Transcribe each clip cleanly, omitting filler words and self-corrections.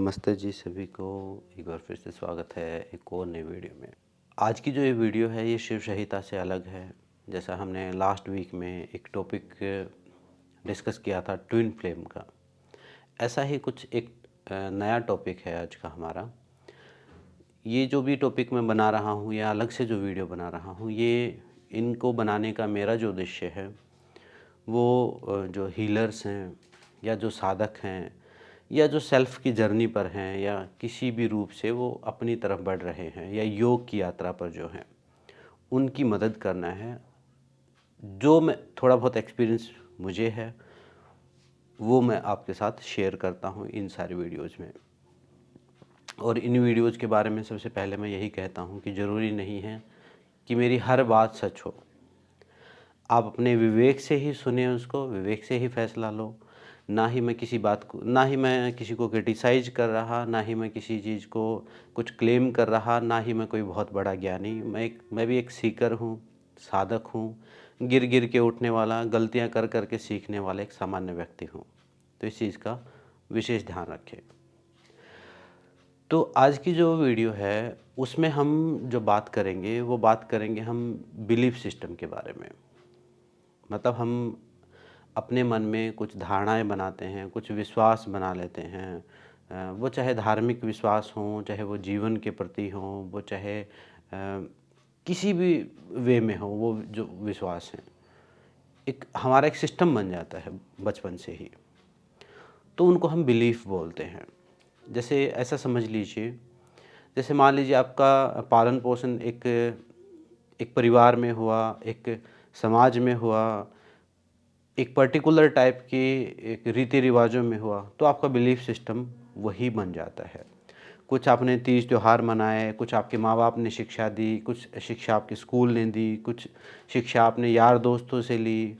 नमस्ते जी सभी को। एक बार फिर से स्वागत है एक और नई वीडियो में। आज की जो ये वीडियो है ये शिव संहिता से अलग है। जैसा हमने लास्ट वीक में एक टॉपिक डिस्कस किया था ट्विन फ्लेम का, ऐसा ही कुछ एक नया टॉपिक है आज का हमारा। ये जो भी टॉपिक मैं बना रहा हूँ या अलग से जो वीडियो बना रहा हूँ, ये इनको बनाने का मेरा जो उद्देश्य है वो जो हीलर्स हैं या जो साधक हैं या जो सेल्फ़ की जर्नी पर हैं या किसी भी रूप से वो अपनी तरफ बढ़ रहे हैं या योग की यात्रा पर जो हैं, उनकी मदद करना है। जो मैं थोड़ा बहुत एक्सपीरियंस मुझे है वो मैं आपके साथ शेयर करता हूँ इन सारी वीडियोज़ में। और इन वीडियोज़ के बारे में सबसे पहले मैं यही कहता हूँ कि ज़रूरी नहीं है कि मेरी हर बात सच हो। आप अपने विवेक से ही सुने उसको, विवेक से ही फ़ैसला लो। ना ही मैं किसी बात को, ना ही मैं किसी को क्रिटिसाइज़ कर रहा, ना ही मैं किसी चीज़ को कुछ क्लेम कर रहा, ना ही मैं कोई बहुत बड़ा ज्ञानी। मैं भी एक सीकर हूँ, साधक हूँ, गिर गिर के उठने वाला, गलतियाँ कर कर के सीखने वाला एक सामान्य व्यक्ति हूँ। तो इस चीज़ का विशेष ध्यान रखें। तो आज की जो वीडियो है उसमें हम जो बात करेंगे वो बात करेंगे हम बिलीफ सिस्टम के बारे में। मतलब हम अपने मन में कुछ धारणाएं बनाते हैं, कुछ विश्वास बना लेते हैं। वो चाहे धार्मिक विश्वास हों, चाहे वो जीवन के प्रति हों, वो चाहे किसी भी वे में हो, वो जो विश्वास हैं एक हमारा एक सिस्टम बन जाता है बचपन से ही। तो उनको हम बिलीफ बोलते हैं। जैसे ऐसा समझ लीजिए, जैसे मान लीजिए आपका पालन पोषण एक परिवार में हुआ, एक समाज में हुआ, एक पर्टिकुलर टाइप के एक रीति रिवाजों में हुआ, तो आपका बिलीफ सिस्टम वही बन जाता है। कुछ आपने तीज त्यौहार मनाए, कुछ आपके माँ बाप ने शिक्षा दी, कुछ शिक्षा आपके स्कूल ने दी, कुछ शिक्षा आपने यार दोस्तों से ली।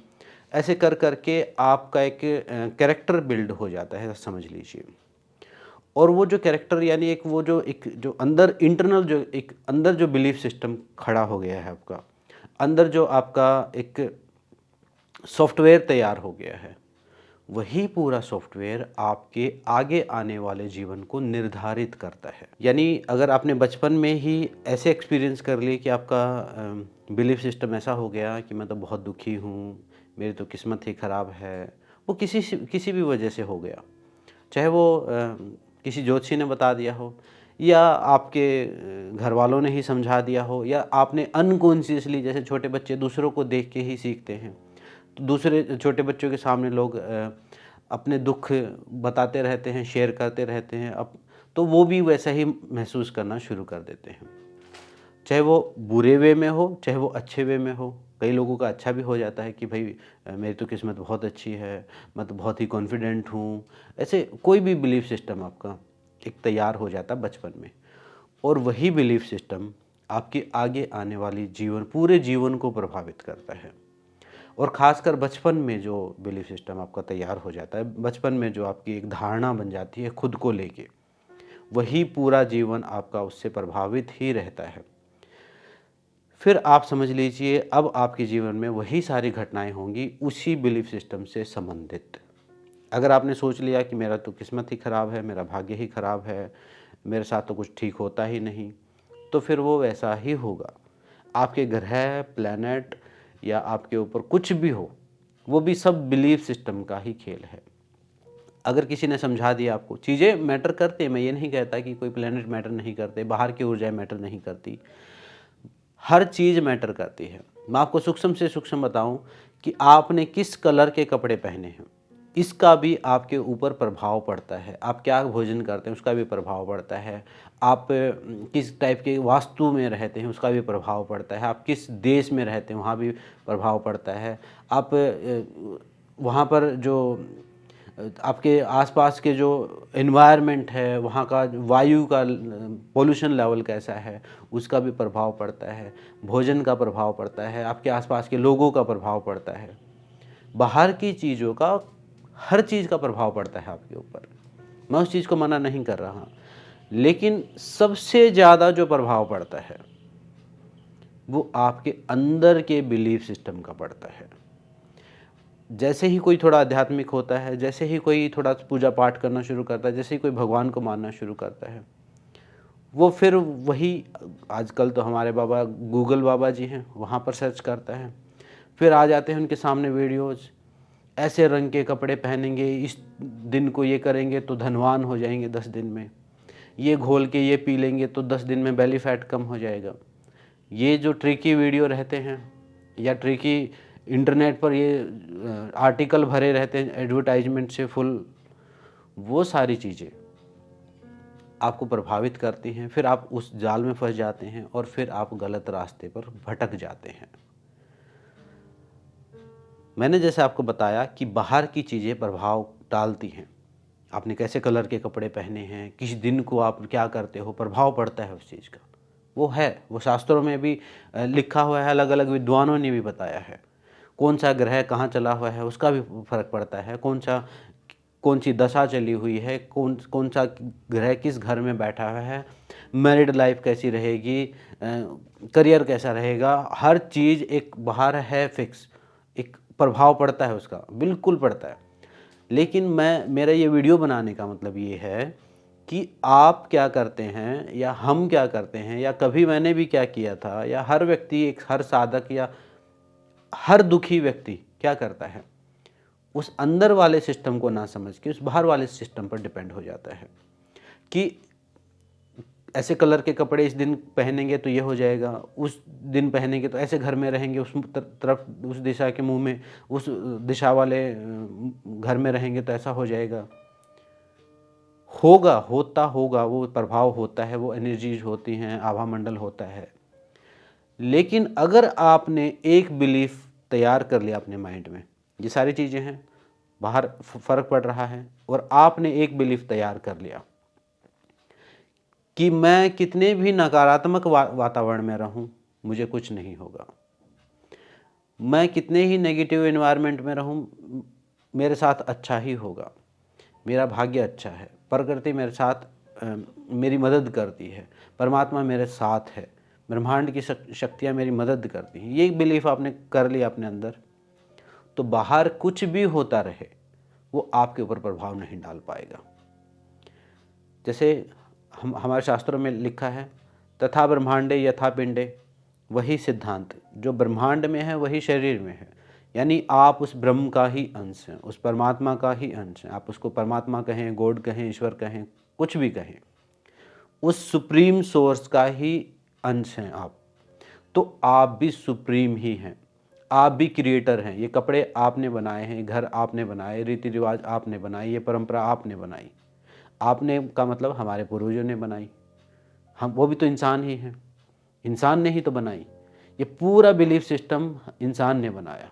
ऐसे कर कर के आपका एक कैरेक्टर बिल्ड हो जाता है, समझ लीजिए। और वो जो कैरेक्टर यानी एक जो अंदर इंटरनल जो एक अंदर जो बिलीफ सिस्टम खड़ा हो गया है आपका, अंदर जो आपका एक सॉफ्टवेयर तैयार हो गया है, वही पूरा सॉफ्टवेयर आपके आगे आने वाले जीवन को निर्धारित करता है। यानी अगर आपने बचपन में ही ऐसे एक्सपीरियंस कर लिए कि आपका बिलीफ सिस्टम ऐसा हो गया कि मैं तो बहुत दुखी हूँ, मेरी तो किस्मत ही ख़राब है, वो किसी भी वजह से हो गया। चाहे वो किसी ज्योतिषी ने बता दिया हो, या आपके घर वालों ने ही समझा दिया हो, या आपने अनकॉन्शियसली, जैसे छोटे बच्चे दूसरों को देख के ही सीखते हैं, तो दूसरे छोटे बच्चों के सामने लोग अपने दुख बताते रहते हैं, शेयर करते रहते हैं, अब तो वो भी वैसा ही महसूस करना शुरू कर देते हैं। चाहे वो बुरे वे में हो, चाहे वो अच्छे वे में हो। कई लोगों का अच्छा भी हो जाता है कि भाई मेरी तो किस्मत बहुत अच्छी है, मैं तो बहुत ही कॉन्फिडेंट हूँ। ऐसे कोई भी बिलीफ सिस्टम आपका एक तैयार हो जाता है बचपन में, और वही बिलीफ सिस्टम आपके आगे आने वाली पूरे जीवन को प्रभावित करता है। और ख़ासकर बचपन में जो बिलीफ सिस्टम आपका तैयार हो जाता है, बचपन में जो आपकी एक धारणा बन जाती है खुद को लेके, वही पूरा जीवन आपका उससे प्रभावित ही रहता है। फिर आप समझ लीजिए अब आपके जीवन में वही सारी घटनाएं होंगी उसी बिलीफ सिस्टम से संबंधित। अगर आपने सोच लिया कि मेरा तो किस्मत ही ख़राब है, मेरा भाग्य ही ख़राब है, मेरे साथ तो कुछ ठीक होता ही नहीं, तो फिर वो वैसा ही होगा। आपके ग्रह, प्लैनेट या आपके ऊपर कुछ भी हो, वो भी सब बिलीफ सिस्टम का ही खेल है। अगर किसी ने समझा दिया आपको, चीज़ें मैटर करते हैं, मैं ये नहीं कहता कि कोई प्लैनेट मैटर नहीं करते, बाहर की ऊर्जाएं मैटर नहीं करती, हर चीज़ मैटर करती है। मैं आपको सूक्ष्म से सूक्ष्म बताऊं कि आपने किस कलर के कपड़े पहने हैं, इसका भी आपके ऊपर प्रभाव पड़ता है। आप क्या भोजन करते हैं उसका भी प्रभाव पड़ता है। आप किस टाइप के वास्तु में रहते हैं उसका भी प्रभाव पड़ता है। आप किस देश में रहते हैं वहाँ भी प्रभाव पड़ता है। आप वहाँ पर जो आपके आसपास के जो एनवायरनमेंट है, वहाँ का वायु का पोल्यूशन लेवल कैसा है, उसका भी प्रभाव पड़ता है। भोजन का प्रभाव पड़ता है, आपके आसपास के लोगों का प्रभाव पड़ता है, बाहर की चीज़ों का, हर चीज़ का प्रभाव पड़ता है आपके ऊपर। मैं उस चीज़ को मना नहीं कर रहा, लेकिन सबसे ज़्यादा जो प्रभाव पड़ता है वो आपके अंदर के बिलीफ सिस्टम का पड़ता है। जैसे ही कोई थोड़ा आध्यात्मिक होता है, जैसे ही कोई थोड़ा पूजा पाठ करना शुरू करता है, जैसे ही कोई भगवान को मानना शुरू करता है, वो फिर वही, आजकल तो हमारे बाबा गूगल बाबा जी हैं, वहाँ पर सर्च करता है, फिर आ जाते हैं उनके सामने वीडियोज़, ऐसे रंग के कपड़े पहनेंगे, इस दिन को ये करेंगे तो धनवान हो जाएंगे 10 दिन में, ये घोल के ये पी लेंगे तो 10 दिन में बेली फैट कम हो जाएगा। ये जो ट्रिकी वीडियो रहते हैं या ट्रिकी इंटरनेट पर ये आर्टिकल भरे रहते हैं एडवर्टाइजमेंट से फुल, वो सारी चीज़ें आपको प्रभावित करती हैं, फिर आप उस जाल में फंस जाते हैं और फिर आप गलत रास्ते पर भटक जाते हैं। मैंने जैसे आपको बताया कि बाहर की चीज़ें प्रभाव डालती हैं, आपने कैसे कलर के कपड़े पहने हैं, किस दिन को आप क्या करते हो, प्रभाव पड़ता है उस चीज़ का। वो शास्त्रों में भी लिखा हुआ है, अलग अलग विद्वानों ने भी बताया है। कौन सा ग्रह कहाँ चला हुआ है उसका भी फर्क पड़ता है, कौन सी दशा चली हुई है, कौन सा ग्रह किस घर में बैठा हुआ है, मैरिड लाइफ कैसी रहेगी, करियर कैसा रहेगा, हर चीज़ एक बाहर है फिक्स, एक प्रभाव पड़ता है उसका, बिल्कुल पड़ता है। लेकिन मेरा ये वीडियो बनाने का मतलब ये है कि आप क्या करते हैं या हम क्या करते हैं या कभी मैंने भी क्या किया था, या हर व्यक्ति, हर साधक या हर दुखी व्यक्ति क्या करता है, उस अंदर वाले सिस्टम को ना समझ के उस बाहर वाले सिस्टम पर डिपेंड हो जाता है कि ऐसे कलर के कपड़े इस दिन पहनेंगे तो ये हो जाएगा, उस दिन पहनेंगे तो ऐसे घर में रहेंगे, उस तरफ उस दिशा के मुंह में उस दिशा वाले घर में रहेंगे तो ऐसा हो जाएगा। होगा वो प्रभाव होता है, वो एनर्जीज होती हैं, आभा मंडल होता है। लेकिन अगर आपने एक बिलीफ तैयार कर लिया अपने माइंड में, ये सारी चीज़ें हैं, बाहर फ़र्क पड़ रहा है, और आपने एक बिलीफ तैयार कर लिया कि मैं कितने भी नकारात्मक वातावरण में रहूं मुझे कुछ नहीं होगा, मैं कितने ही नेगेटिव एनवायरनमेंट में रहूं मेरे साथ अच्छा ही होगा, मेरा भाग्य अच्छा है, प्रकृति मेरे साथ मेरी मदद करती है, परमात्मा मेरे साथ है, ब्रह्मांड की शक्तियाँ मेरी मदद करती हैं, ये बिलीफ आपने कर लिया अपने अंदर, तो बाहर कुछ भी होता रहे वो आपके ऊपर प्रभाव नहीं डाल पाएगा। जैसे हमारे शास्त्रों में लिखा है, तथा ब्रह्मांडे यथा पिंडे, वही सिद्धांत जो ब्रह्मांड में है वही शरीर में है, यानी आप उस ब्रह्म का ही अंश हैं, उस परमात्मा का ही अंश हैं। आप उसको परमात्मा कहें, गॉड कहें, ईश्वर कहें, कुछ भी कहें, उस सुप्रीम सोर्स का ही अंश हैं आप। तो आप भी सुप्रीम ही हैं, आप भी क्रिएटर हैं। ये कपड़े आपने बनाए हैं, घर आपने बनाए, रीति रिवाज आपने बनाए, ये परंपरा आपने बनाई। आपने का मतलब हमारे पूर्वजों ने बनाई, हम वो भी तो इंसान ही हैं, इंसान ने ही तो बनाई। ये पूरा बिलीफ सिस्टम इंसान ने बनाया।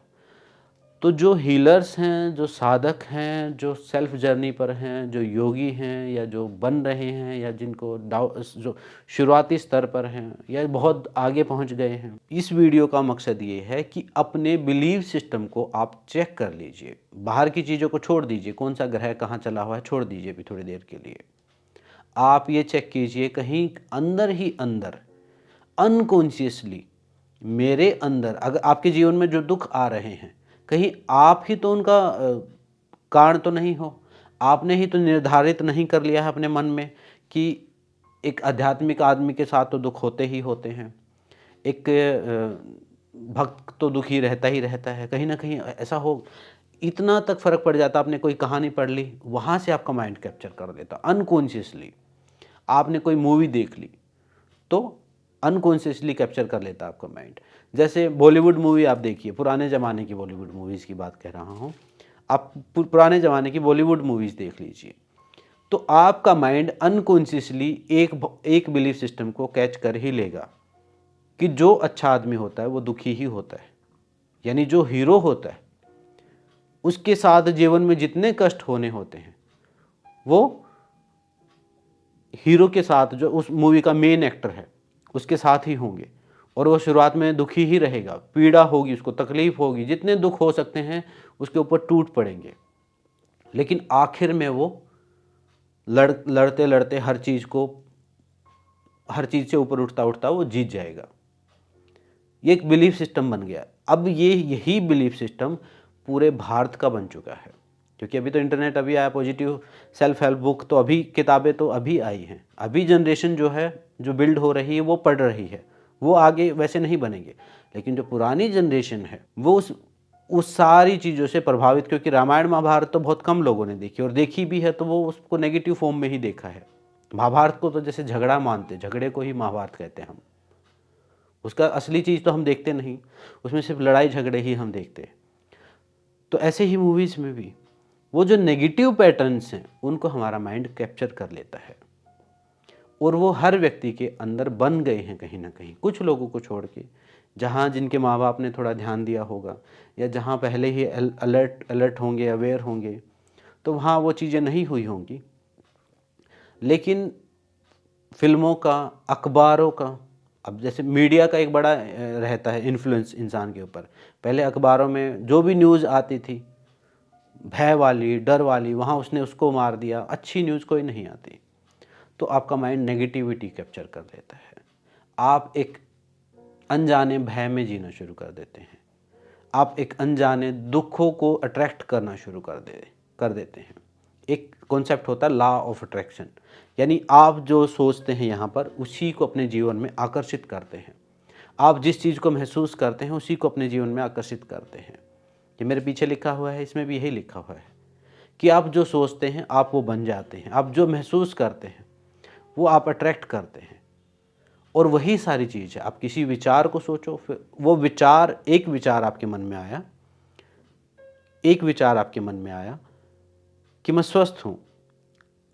तो जो हीलर्स हैं, जो साधक हैं, जो सेल्फ जर्नी पर हैं, जो योगी हैं या जो बन रहे हैं या जिनको जो शुरुआती स्तर पर हैं या बहुत आगे पहुंच गए हैं, इस वीडियो का मकसद ये है कि अपने बिलीफ सिस्टम को आप चेक कर लीजिए। बाहर की चीज़ों को छोड़ दीजिए, कौन सा ग्रह कहाँ चला हुआ है छोड़ दीजिए अभी थोड़ी देर के लिए। आप ये चेक कीजिए कहीं अंदर ही अंदर अनकॉन्शियसली मेरे अंदर अगर आपके जीवन में जो दुख आ रहे हैं, कहीं आप ही तो उनका कारण तो नहीं हो, आपने ही तो निर्धारित नहीं कर लिया है अपने मन में कि एक आध्यात्मिक आदमी के साथ तो दुख होते ही होते हैं, एक भक्त तो दुखी रहता ही रहता है, कहीं ना कहीं ऐसा हो। इतना तक फ़र्क पड़ जाता, आपने कोई कहानी पढ़ ली, वहाँ से आपका माइंड कैप्चर कर देता अनकॉन्शियसली। आपने कोई मूवी देख ली तो अनकॉन्शियसली कैप्चर कर लेता आपका माइंड। जैसे बॉलीवुड मूवी आप देखिए, पुराने ज़माने की बॉलीवुड मूवीज़ की बात कह रहा हूँ, आप पुराने ज़माने की बॉलीवुड मूवीज़ देख लीजिए, तो आपका माइंड अनकॉन्शियसली एक बिलीफ सिस्टम को कैच कर ही लेगा कि जो अच्छा आदमी होता है वो दुखी ही होता है, यानी जो हीरो होता है उसके साथ जीवन में जितने कष्ट होने होते हैं वो हीरो के साथ, जो उस मूवी का मेन एक्टर है, उसके साथ ही होंगे, और वो शुरुआत में दुखी ही रहेगा, पीड़ा होगी, उसको तकलीफ होगी, जितने दुख हो सकते हैं उसके ऊपर टूट पड़ेंगे, लेकिन आखिर में वो लड़ते लड़ते हर चीज़ से ऊपर उठता उठता वो जीत जाएगा। ये एक बिलीफ सिस्टम बन गया। अब यही बिलीफ सिस्टम पूरे भारत का बन चुका है, क्योंकि अभी तो इंटरनेट अभी आया, पॉजिटिव सेल्फ हेल्प बुक तो अभी, किताबें तो अभी आई हैं। अभी जनरेशन जो है, जो बिल्ड हो रही है, वो पढ़ रही है, वो आगे वैसे नहीं बनेंगे। लेकिन जो पुरानी जनरेशन है वो उस सारी चीज़ों से प्रभावित, क्योंकि रामायण महाभारत तो बहुत कम लोगों ने देखी, और देखी भी है तो वो उसको नेगेटिव फॉर्म में ही देखा है। महाभारत को तो जैसे झगड़ा मानते, झगड़े को ही महाभारत कहते हैं हम, उसका असली चीज़ तो हम देखते नहीं, उसमें सिर्फ लड़ाई झगड़े ही हम देखते हैं। तो ऐसे ही मूवीज़ में भी वो जो नेगेटिव पैटर्न्स हैं उनको हमारा माइंड कैप्चर कर लेता है, और वो हर व्यक्ति के अंदर बन गए हैं कहीं ना कहीं, कुछ लोगों को छोड़ के, जहाँ जिनके माँ बाप ने थोड़ा ध्यान दिया होगा, या जहाँ पहले ही अलर्ट होंगे, अवेयर होंगे, तो वहाँ वो चीज़ें नहीं हुई होंगी। लेकिन फिल्मों का, अखबारों का, अब जैसे मीडिया का एक बड़ा रहता है इन्फ्लुएंस इंसान के ऊपर। पहले अखबारों में जो भी न्यूज़ आती थी भय वाली, डर वाली, वहाँ उसने उसको मार दिया, अच्छी न्यूज़ कोई नहीं आती, तो आपका माइंड नेगेटिविटी कैप्चर कर लेता है। आप एक अनजाने भय में जीना शुरू कर देते हैं, आप एक अनजाने दुखों को अट्रैक्ट करना शुरू कर देते हैं। एक कॉन्सेप्ट होता है लॉ ऑफ अट्रैक्शन, यानी आप जो सोचते हैं यहाँ पर उसी को अपने जीवन में आकर्षित करते हैं। आप जिस चीज़ को महसूस करते हैं उसी को अपने जीवन में आकर्षित करते हैं। ये मेरे पीछे लिखा हुआ है, इसमें भी यही लिखा हुआ है कि आप जो सोचते हैं आप वो बन जाते हैं, आप जो महसूस करते हैं वो आप अट्रैक्ट करते हैं। और वही सारी चीज़ है, आप किसी विचार को सोचो, फिर वो विचार, एक विचार आपके मन में आया, एक विचार आपके मन में आया कि मैं स्वस्थ हूँ,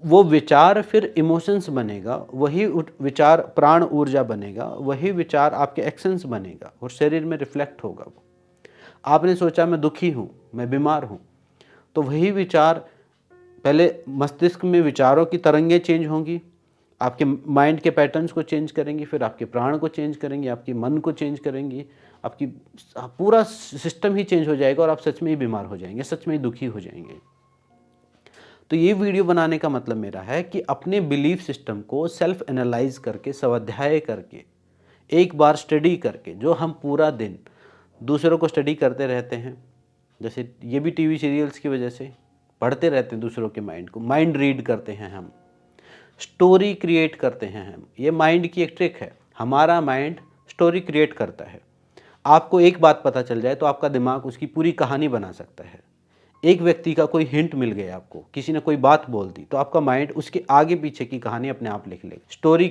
वो विचार फिर इमोशंस बनेगा, वही विचार प्राण ऊर्जा बनेगा, वही विचार आपके एक्शंस बनेगा और शरीर में रिफ्लेक्ट होगा। वो आपने सोचा मैं दुखी हूँ, मैं बीमार हूँ, तो वही विचार पहले मस्तिष्क में विचारों की तरंगें चेंज होंगी, आपके माइंड के पैटर्न्स को चेंज करेंगी, फिर आपके प्राण को चेंज करेंगी, आपके मन को चेंज करेंगी, आपकी पूरा सिस्टम ही चेंज हो जाएगा और आप सच में ही बीमार हो जाएंगे, सच में ही दुखी हो जाएंगे। तो ये वीडियो बनाने का मतलब मेरा है कि अपने बिलीफ सिस्टम को सेल्फ एनालाइज करके, स्वाध्याय करके, एक बार स्टडी करके, जो हम पूरा दिन दूसरों को स्टडी करते रहते हैं, जैसे ये भी टीवी सीरियल्स की वजह से पढ़ते रहते हैं दूसरों के माइंड को, माइंड रीड करते हैं हम, स्टोरी क्रिएट करते हैं हम। ये माइंड की एक ट्रिक है, हमारा माइंड स्टोरी क्रिएट करता है। आपको एक बात पता चल जाए तो आपका दिमाग उसकी पूरी कहानी बना सकता है। एक व्यक्ति का कोई हिंट मिल गया आपको, किसी ने कोई बात बोल दी, तो आपका माइंड उसके आगे पीछे की कहानी अपने आप लिख लेगा। स्टोरी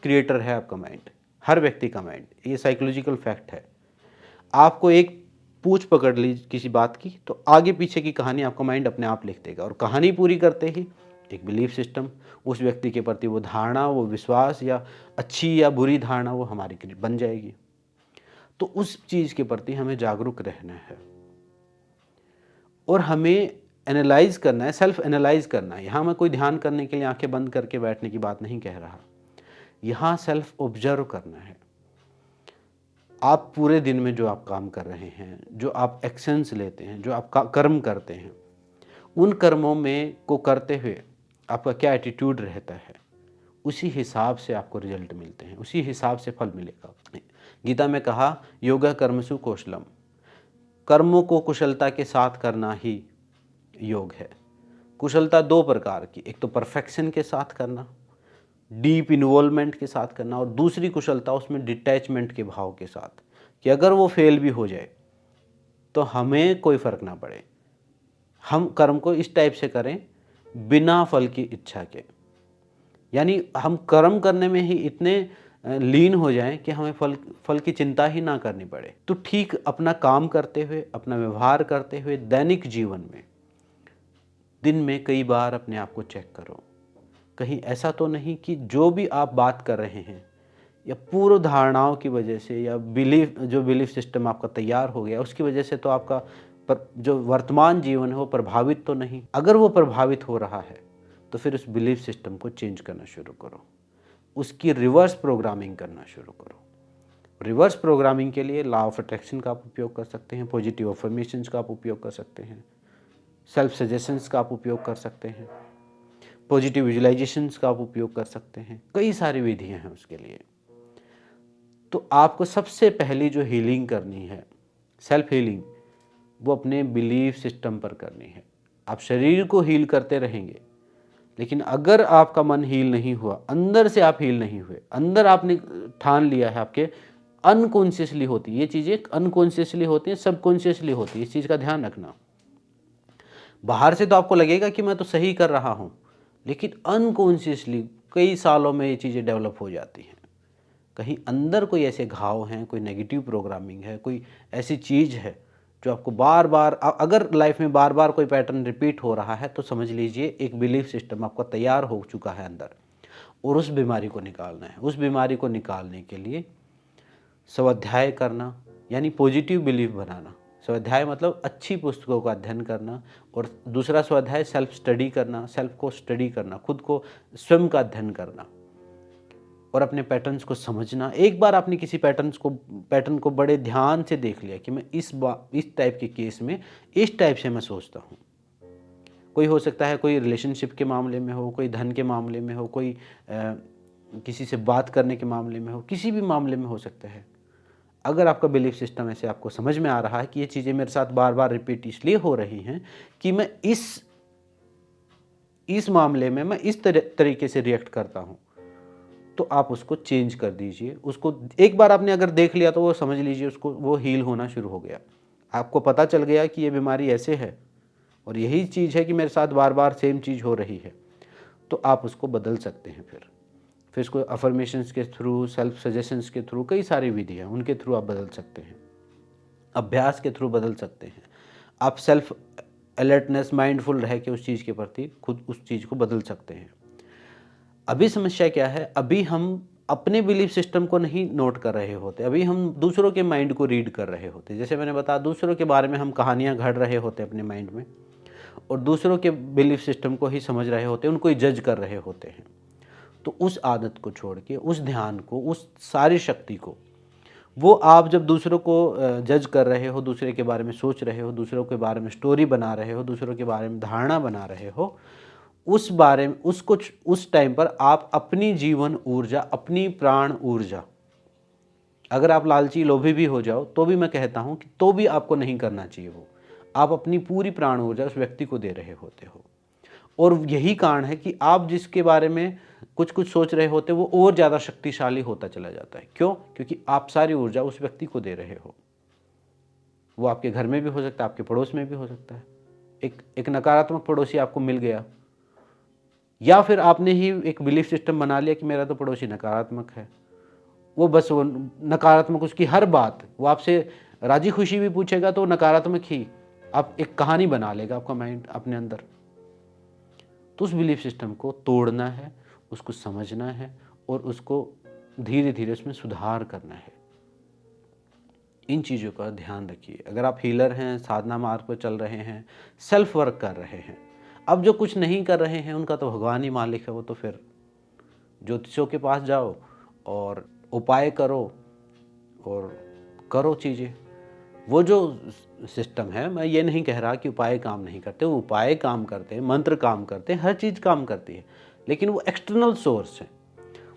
क्रिएटर है आपका माइंड, हर व्यक्ति का माइंड, ये साइकोलॉजिकल फैक्ट है। आपको एक पूछ पकड़ ली किसी बात की, तो आगे पीछे की कहानी आपका माइंड अपने आप लिख देगा, और कहानी पूरी करते ही एक बिलीफ सिस्टम, उस व्यक्ति के प्रति वो धारणा, वो विश्वास, या अच्छी या बुरी धारणा, वो हमारी बन जाएगी। तो उस चीज़ के प्रति हमें जागरूक रहना है और हमें एनालाइज करना है, सेल्फ एनालाइज करना है। यहाँ मैं कोई ध्यान करने के लिए आंखें बंद करके बैठने की बात नहीं कह रहा, यहाँ सेल्फ ऑब्जर्व करना है। आप पूरे दिन में जो आप काम कर रहे हैं, जो आप एक्शंस लेते हैं, जो आप कर्म करते हैं, उन कर्मों में को करते हुए आपका क्या एटीट्यूड रहता है, उसी हिसाब से आपको रिजल्ट मिलते हैं, उसी हिसाब से फल मिलेगा। गीता में कहा योगा कर्मसु कौशलम, कर्मों को कुशलता के साथ करना ही योग है। कुशलता दो प्रकार की, एक तो परफेक्शन के साथ करना, डीप इन्वॉल्वमेंट के साथ करना, और दूसरी कुशलता उसमें डिटैचमेंट के भाव के साथ, कि अगर वो फेल भी हो जाए तो हमें कोई फ़र्क ना पड़े, हम कर्म को इस टाइप से करें बिना फल की इच्छा के, यानी हम कर्म करने में ही इतने लीन हो जाएं कि हमें फल की चिंता ही ना करनी पड़े। तो ठीक अपना काम करते हुए, अपना व्यवहार करते हुए, दैनिक जीवन में दिन में कई बार अपने आप को चेक करो, कहीं ऐसा तो नहीं कि जो भी आप बात कर रहे हैं या पूर्व धारणाओं की वजह से, या बिलीफ सिस्टम आपका तैयार हो गया उसकी वजह से तो आपका जो वर्तमान जीवन है वो प्रभावित तो नहीं। अगर वो प्रभावित हो रहा है तो फिर उस बिलीफ सिस्टम को चेंज करना शुरू करो, उसकी रिवर्स प्रोग्रामिंग करना शुरू करो। रिवर्स प्रोग्रामिंग के लिए लॉ ऑफ अट्रैक्शन का आप उपयोग कर सकते हैं, पॉजिटिव अफर्मेशंस का आप उपयोग कर सकते हैं, सेल्फ सजेशंस का आप उपयोग कर सकते हैं, पॉजिटिव विजुअलाइजेशंस का आप उपयोग कर सकते हैं। कई सारी विधियां हैं उसके लिए। तो आपको सबसे पहली जो हीलिंग करनी है, सेल्फ हीलिंग, वो अपने बिलीफ सिस्टम पर करनी है। आप शरीर को हील करते रहेंगे, लेकिन अगर आपका मन हील नहीं हुआ, अंदर से आप हील नहीं हुए, अंदर आपने ठान लिया है, आपके अनकॉन्शियसली होती है ये चीज़ें, अनकॉन्शियसली होती हैं, सबकॉन्शियसली होती है, इस चीज़ का ध्यान रखना। बाहर से तो आपको लगेगा कि मैं तो सही कर रहा हूँ, लेकिन अनकॉन्शियसली कई सालों में ये चीज़ें डेवलप हो जाती हैं। कहीं अंदर कोई ऐसे घाव हैं, कोई नेगेटिव प्रोग्रामिंग है, कोई ऐसी चीज़ है जो आपको बार बार, अगर लाइफ में बार बार कोई पैटर्न रिपीट हो रहा है तो समझ लीजिए एक बिलीफ सिस्टम आपका तैयार हो चुका है अंदर, और उस बीमारी को निकालना है। उस बीमारी को निकालने के लिए स्वाध्याय करना, यानी पॉजिटिव बिलीफ बनाना। स्वाध्याय मतलब अच्छी पुस्तकों का अध्ययन करना, और दूसरा स्वाध्याय सेल्फ स्टडी करना, सेल्फ को स्टडी करना, खुद को स्वयं का अध्ययन करना और अपने पैटर्न्स को समझना। एक बार आपने किसी पैटर्न को बड़े ध्यान से देख लिया कि मैं इस टाइप के केस में इस टाइप से मैं सोचता हूँ। कोई हो सकता है कोई रिलेशनशिप के मामले में हो, कोई धन के मामले में हो, कोई किसी से बात करने के मामले में हो, किसी भी मामले में हो सकता है। अगर आपका बिलीफ सिस्टम ऐसे आपको समझ में आ रहा है कि ये चीज़ें मेरे साथ बार बार रिपीट इसलिए हो रही हैं कि मैं इस मामले में मैं इस तरीके से रिएक्ट करता हूँ, तो आप उसको चेंज कर दीजिए। उसको एक बार आपने अगर देख लिया तो वो समझ लीजिए उसको, वो हील होना शुरू हो गया। आपको पता चल गया कि ये बीमारी ऐसे है और यही चीज़ है कि मेरे साथ बार बार सेम चीज़ हो रही है, तो आप उसको बदल सकते हैं। फिर इसको अफर्मेशंस के थ्रू, सेल्फ सजेशंस के थ्रू, कई सारी विधि हैं, उनके थ्रू आप बदल सकते हैं। अभ्यास के थ्रू बदल सकते हैं। आप सेल्फ अलर्टनेस, माइंडफुल रह के उस चीज़ के प्रति खुद उस चीज़ को बदल सकते हैं। अभी समस्या क्या है, अभी हम अपने बिलीफ सिस्टम को नहीं नोट कर रहे होते, अभी हम दूसरों के माइंड को रीड कर रहे होते। जैसे मैंने बताया, दूसरों के बारे में हम कहानियाँ घड़ रहे होते अपने माइंड में, और दूसरों के बिलीफ सिस्टम को ही समझ रहे होते, उनको ही जज कर रहे होते हैं। तो उस आदत को छोड़ के, उस ध्यान को, उस सारी शक्ति को, वो आप जब दूसरों को जज कर रहे हो, दूसरे के बारे में सोच रहे हो, दूसरों के बारे में स्टोरी बना रहे हो, दूसरों के बारे में धारणा बना रहे हो, उस बारे में उस टाइम पर आप अपनी जीवन ऊर्जा, अपनी प्राण ऊर्जा, अगर आप लालची लोभी भी हो जाओ तो भी मैं कहता हूँ कि तो भी आपको नहीं करना चाहिए। वो आप अपनी पूरी प्राण ऊर्जा उस व्यक्ति को दे रहे होते हो, और यही कारण है कि आप जिसके बारे में कुछ सोच रहे होते वो और ज़्यादा शक्तिशाली होता चला जाता है। क्यों? क्योंकि आप सारी ऊर्जा उस व्यक्ति को दे रहे हो। वो आपके घर में भी हो सकता है, आपके पड़ोस में भी हो सकता है। एक नकारात्मक पड़ोसी आपको मिल गया, या फिर आपने ही एक बिलीफ सिस्टम बना लिया कि मेरा तो पड़ोसी नकारात्मक है, वो बस वो नकारात्मक, उसकी हर बात, वो आपसे राजी खुशी भी पूछेगा तो नकारात्मक ही, आप एक कहानी बना लेगा आपका माइंड अपने अंदर। तो उस बिलीफ सिस्टम को तोड़ना है, उसको समझना है, और उसको धीरे धीरे उसमें सुधार करना है। इन चीज़ों का ध्यान रखिए। अगर आप हीलर हैं, साधना मार्ग पर चल रहे हैं, सेल्फ वर्क कर रहे हैं, अब जो कुछ नहीं कर रहे हैं उनका तो भगवान ही मालिक है। वो तो फिर ज्योतिषों के पास जाओ और उपाय करो और करो चीज़ें। वो जो सिस्टम है, मैं ये नहीं कह रहा कि उपाय काम नहीं करते, वो उपाय काम करते हैं, मंत्र काम करते हैं, हर चीज़ काम करती है, लेकिन वो एक्सटर्नल सोर्स है।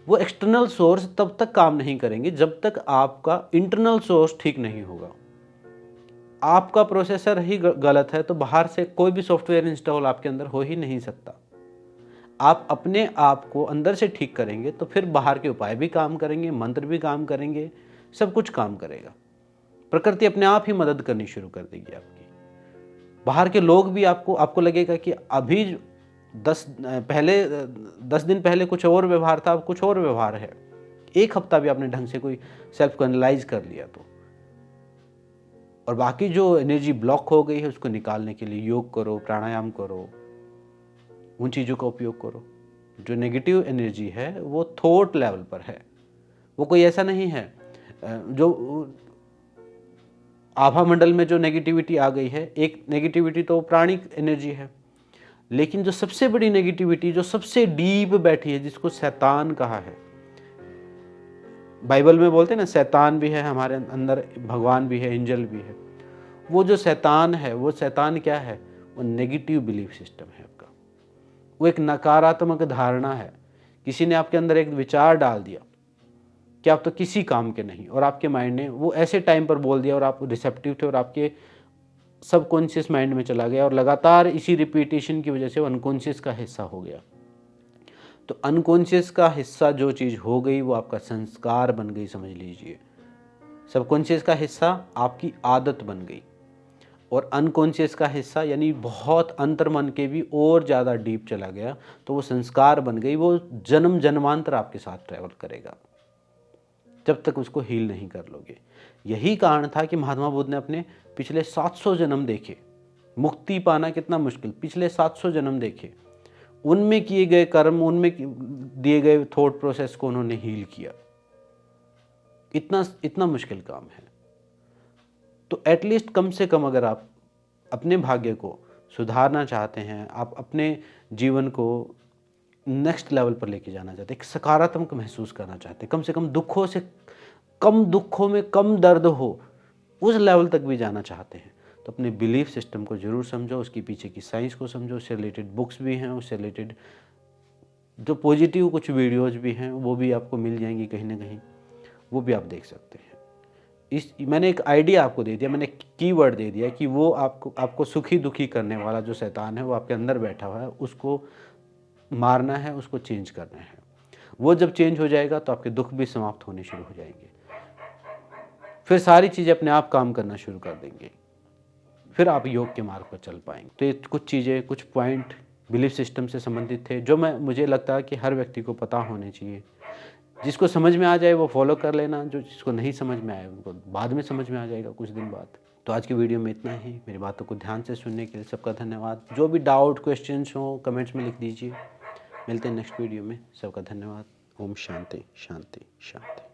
वो एक्सटर्नल सोर्स तब तक काम नहीं करेंगे जब तक आपका इंटरनल सोर्स ठीक नहीं होगा। आपका प्रोसेसर ही गलत है तो बाहर से कोई भी सॉफ्टवेयर इंस्टॉल आपके अंदर हो ही नहीं सकता। आप अपने आप को अंदर से ठीक करेंगे तो फिर बाहर के उपाय भी काम करेंगे, मंत्र भी काम करेंगे, सब कुछ काम करेगा। प्रकृति अपने आप ही मदद करनी शुरू कर देगी आपकी। बाहर के लोग भी आपको लगेगा कि अभी 10 दिन पहले कुछ और व्यवहार था, अब कुछ और व्यवहार है। एक हफ्ता भी आपने ढंग से कोई सेल्फ को एनालाइज कर लिया तो, और बाकी जो एनर्जी ब्लॉक हो गई है उसको निकालने के लिए योग करो, प्राणायाम करो, उन चीज़ों का उपयोग करो। जो नेगेटिव एनर्जी है वो थॉट लेवल पर है, वो कोई ऐसा नहीं है जो आभा मंडल में जो नेगेटिविटी आ गई है। एक नेगेटिविटी तो प्राणिक एनर्जी है, लेकिन जो सबसे बड़ी नेगेटिविटी, जो सबसे डीप बैठी है, जिसको शैतान कहा है, बाइबल में बोलते हैं ना, शैतान भी है हमारे अंदर, भगवान भी है, एंजल भी है। वो जो शैतान है, वो शैतान क्या है? वो नेगेटिव बिलीफ सिस्टम है आपका। वो एक नकारात्मक धारणा है। किसी ने आपके अंदर एक विचार डाल दिया कि आप तो किसी काम के नहीं, और आपके माइंड ने वो ऐसे टाइम पर बोल दिया और आप रिसेप्टिव थे और आपके सबकॉन्शियस माइंड में चला गया और लगातार इसी रिपीटेशन की वजह से वो अनकॉन्शियस का हिस्सा हो गया। तो अनकॉन्शियस का हिस्सा जो चीज़ हो गई वो आपका संस्कार बन गई, समझ लीजिए। सबकॉन्शियस का हिस्सा आपकी आदत बन गई और अनकॉन्शियस का हिस्सा यानी बहुत अंतर्मन के भी और ज़्यादा डीप चला गया, तो वो संस्कार बन गई। वो जन्म जन्मांतर आपके साथ ट्रैवल करेगा जब तक उसको हील नहीं कर लोगे। यही कारण था कि महात्मा बुद्ध ने अपने पिछले 700 जन्म देखे। मुक्ति पाना कितना मुश्किल, पिछले 700 जन्म देखे, उनमें किए गए कर्म, उनमें दिए गए थॉट प्रोसेस को उन्होंने हील किया। इतना मुश्किल काम है। तो एटलीस्ट कम से कम अगर आप अपने भाग्य को सुधारना चाहते हैं, आप अपने जीवन को नेक्स्ट लेवल पर लेके जाना चाहते हैं, एक सकारात्मक महसूस करना चाहते हैं, कम से कम दुखों से कम दुखों में कम दर्द हो, उस लेवल तक भी जाना चाहते हैं, तो अपने बिलीफ सिस्टम को ज़रूर समझो, उसके पीछे की साइंस को समझो। उससे रिलेटेड बुक्स भी हैं, उससे रिलेटेड जो पॉजिटिव कुछ वीडियोज़ भी हैं वो भी आपको मिल जाएंगी कहीं ना कहीं, वो भी आप देख सकते हैं। मैंने एक आइडिया आपको दे दिया, मैंने कीवर्ड दे दिया कि वो आपको सुखी दुखी करने वाला जो शैतान है वो आपके अंदर बैठा हुआ है, उसको मारना है, उसको चेंज करना है। वो जब चेंज हो जाएगा तो आपके दुख भी समाप्त होने शुरू हो जाएंगे, फिर सारी चीज़ें अपने आप काम करना शुरू कर देंगे, फिर आप योग के मार्ग पर चल पाएंगे। तो ये कुछ चीज़ें, कुछ पॉइंट बिलीफ सिस्टम से संबंधित थे जो मुझे लगता है कि हर व्यक्ति को पता होने चाहिए। जिसको समझ में आ जाए वो फॉलो कर लेना, जो जिसको नहीं समझ में आए उनको बाद में समझ में आ जाएगा कुछ दिन बाद। तो आज की वीडियो में इतना ही। मेरी बातों को ध्यान से सुनने के लिए सबका धन्यवाद। जो भी डाउट क्वेश्चंस हो कमेंट्स में लिख दीजिए। मिलते हैं नेक्स्ट वीडियो में। सबका धन्यवाद। ओम शांति शांति शांति।